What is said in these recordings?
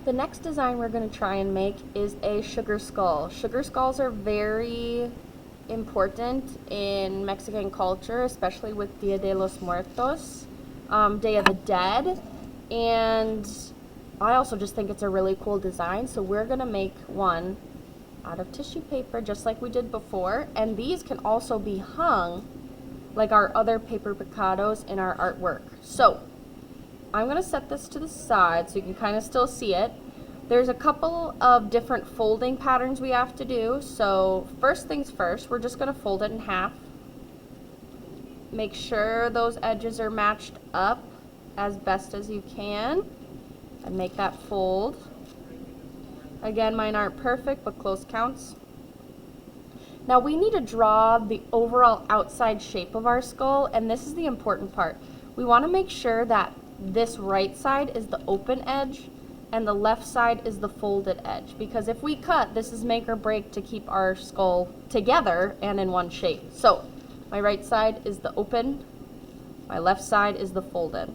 The next design we're going to try and make is a sugar skull. Sugar skulls are very important in Mexican culture, especially with Dia de los Muertos, Day of the Dead. And I also just think it's a really cool design, so we're going to make one out of tissue paper just like we did before. And these can also be hung like our other paper picados in our artwork. So I'm going to set this to the side so you can kind of still see it. There's a couple of different folding patterns we have to do. So first things first, we're just going to fold it in half. Make sure those edges are matched up as best as you can and make that fold. Again, mine aren't perfect, but close counts. Now we need to draw the overall outside shape of our skull, and this is the important part. We want to make sure that this right side is the open edge and the left side is the folded edge, because if we cut, this is make or break to keep our skull together and in one shape. So my right side is the open, my left side is the folded.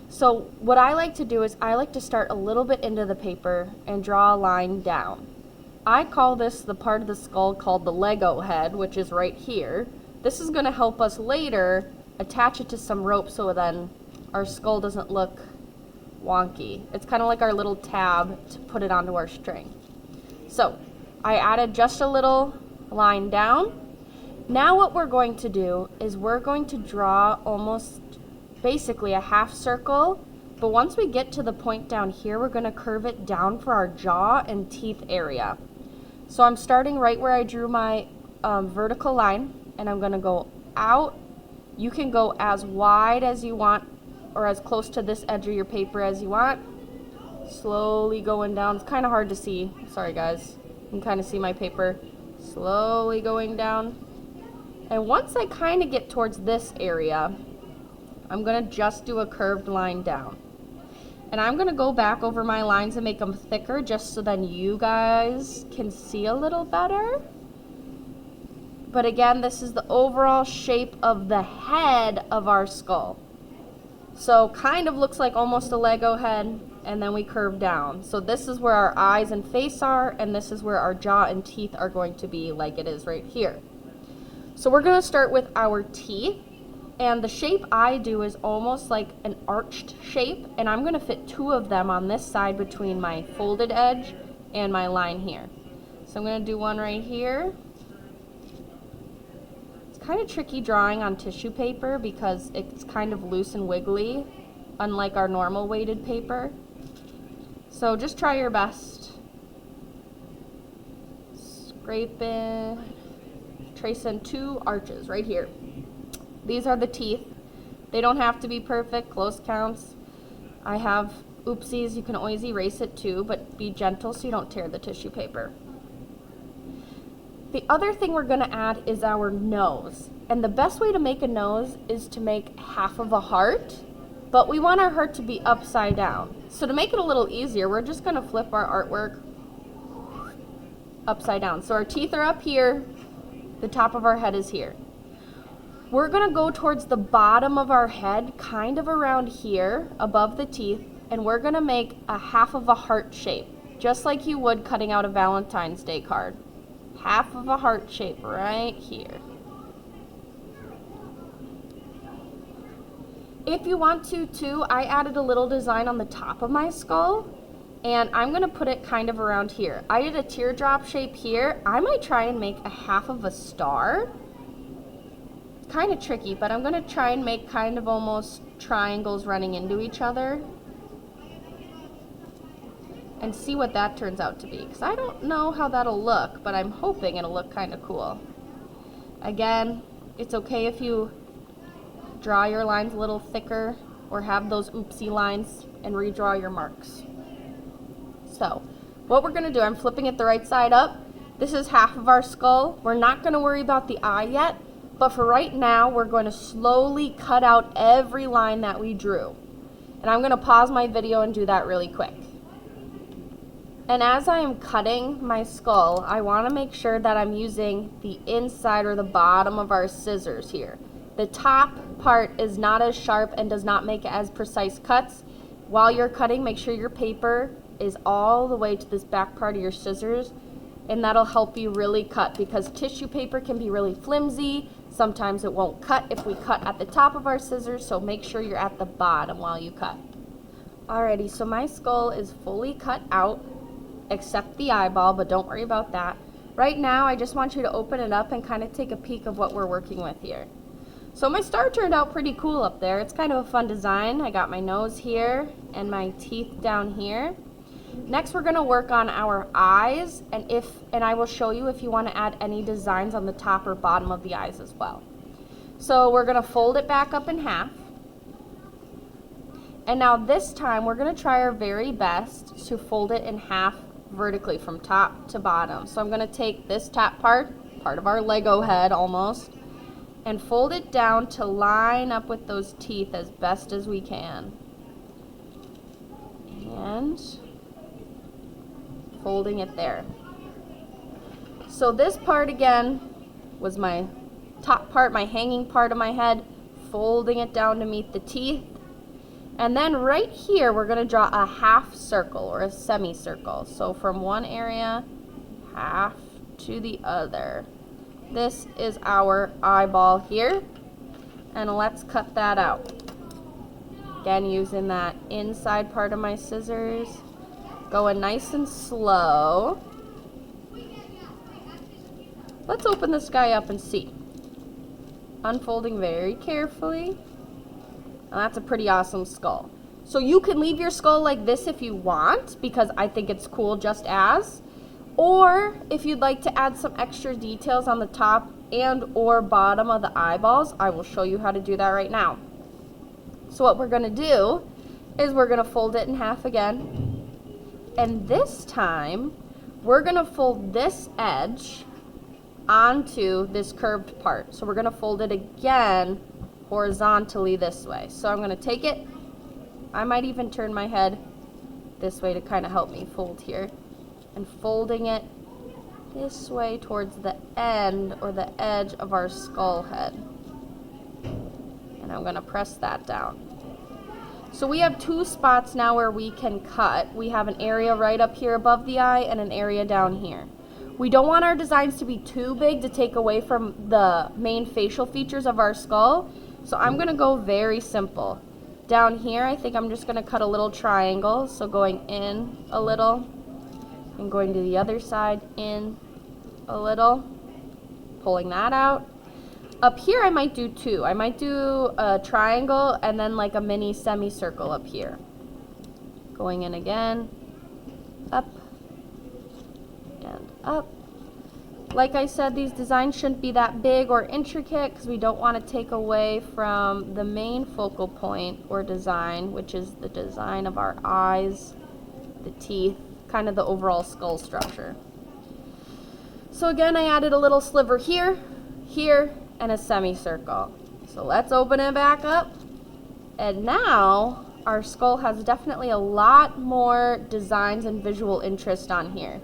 So what I like to do is I like to start a little bit into the paper and draw a line down. I call this the part of the skull called the Lego head, which is right here. This is going to help us later attach it to some rope so then our skull doesn't look wonky. It's kind of like our little tab to put it onto our string. So I added just a little line down. Now what we're going to do is we're going to draw almost basically a half circle, but once we get to the point down here, we're going to curve it down for our jaw and teeth area. So I'm starting right where I drew my vertical line, and I'm going to go out. You can go as wide as you want or as close to this edge of your paper as you want. Slowly going down. It's kind of hard to see. Sorry guys. You can kind of see my paper. Slowly going down. And once I kind of get towards this area, I'm going to just do a curved line down. And I'm going to go back over my lines and make them thicker just so then you guys can see a little better. But again, this is the overall shape of the head of our skull. So kind of looks like almost a Lego head, and then we curve down. So this is where our eyes and face are, and this is where our jaw and teeth are going to be, like it is right here. So we're going to start with our teeth, and the shape I do is almost like an arched shape, and I'm going to fit two of them on this side between my folded edge and my line here. So I'm going to do one right here. Kind of tricky drawing on tissue paper because it's kind of loose and wiggly, unlike our normal weighted paper. So just try your best. Scrape it, trace in two arches right here. These are the teeth. They don't have to be perfect, close counts. I have oopsies, you can always erase it too, but be gentle so you don't tear the tissue paper. The other thing we're going to add is our nose. And the best way to make a nose is to make half of a heart, but we want our heart to be upside down. So to make it a little easier, we're just going to flip our artwork upside down. So our teeth are up here, the top of our head is here. We're going to go towards the bottom of our head, kind of around here, above the teeth, and we're going to make a half of a heart shape, just like you would cutting out a Valentine's Day card. Half of a heart shape right here. If you want to too, I added a little design on the top of my skull, and I'm going to put it kind of around here. I did a teardrop shape here. I might try and make a half of a star. Kind of tricky, but I'm going to try and make kind of almost triangles running into each other and see what that turns out to be, because I don't know how that'll look, but I'm hoping it'll look kind of cool. Again, it's okay if you draw your lines a little thicker or have those oopsie lines and redraw your marks. So what we're going to do, I'm flipping it the right side up. This is half of our skull. We're not going to worry about the eye yet, but for right now we're going to slowly cut out every line that we drew. And I'm going to pause my video and do that really quick. And as I am cutting my skull, I want to make sure that I'm using the inside or the bottom of our scissors here. The top part is not as sharp and does not make as precise cuts. While you're cutting, make sure your paper is all the way to this back part of your scissors, and that'll help you really cut, because tissue paper can be really flimsy. Sometimes it won't cut if we cut at the top of our scissors, so make sure you're at the bottom while you cut. Alrighty, so my skull is fully cut out, except the eyeball, but don't worry about that. Right now, I just want you to open it up and kind of take a peek of what we're working with here. So my star turned out pretty cool up there. It's kind of a fun design. I got my nose here and my teeth down here. Next, we're going to work on our eyes, and I will show you if you want to add any designs on the top or bottom of the eyes as well. So we're going to fold it back up in half. And now this time, we're going to try our very best to fold it in half vertically from top to bottom. So I'm going to take this top part of our Lego head almost, and fold it down to line up with those teeth as best as we can. And folding it there. So this part again was my top part, my hanging part of my head, folding it down to meet the teeth. And then right here we're going to draw a half circle or a semicircle. So from one area, half to the other. This is our eyeball here, and let's cut that out. Again, using that inside part of my scissors, going nice and slow. Let's open this guy up and see. Unfolding very carefully, and that's a pretty awesome skull. So you can leave your skull like this if you want, because I think it's cool just as. Or if you'd like to add some extra details on the top and or bottom of the eyeballs, I will show you how to do that right now. So what we're going to do is we're going to fold it in half again. And this time, we're going to fold this edge onto this curved part. So we're going to fold it again horizontally this way. So I'm going to take it. I might even turn my head this way to kind of help me fold here. And folding it this way towards the end or the edge of our skull head. And I'm going to press that down. So we have two spots now where we can cut. We have an area right up here above the eye and an area down here. We don't want our designs to be too big to take away from the main facial features of our skull. So I'm going to go very simple. Down here, I think I'm just going to cut a little triangle. So going in a little. And going to the other side, in a little, pulling that out. Up here I might do two. I might do a triangle and then like a mini semicircle up here. Going in again, up, and up. Like I said, these designs shouldn't be that big or intricate because we don't want to take away from the main focal point or design, which is the design of our eyes, the teeth, kind of the overall skull structure. So again, I added a little sliver here, here, and a semicircle. So let's open it back up. And now our skull has definitely a lot more designs and visual interest on here.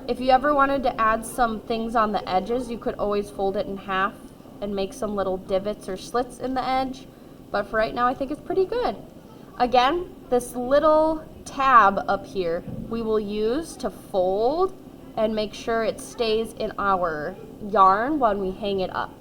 If you ever wanted to add some things on the edges, you could always fold it in half and make some little divots or slits in the edge. But for right now, I think it's pretty good. Again, this little tab up here we will use to fold and make sure it stays in our yarn when we hang it up.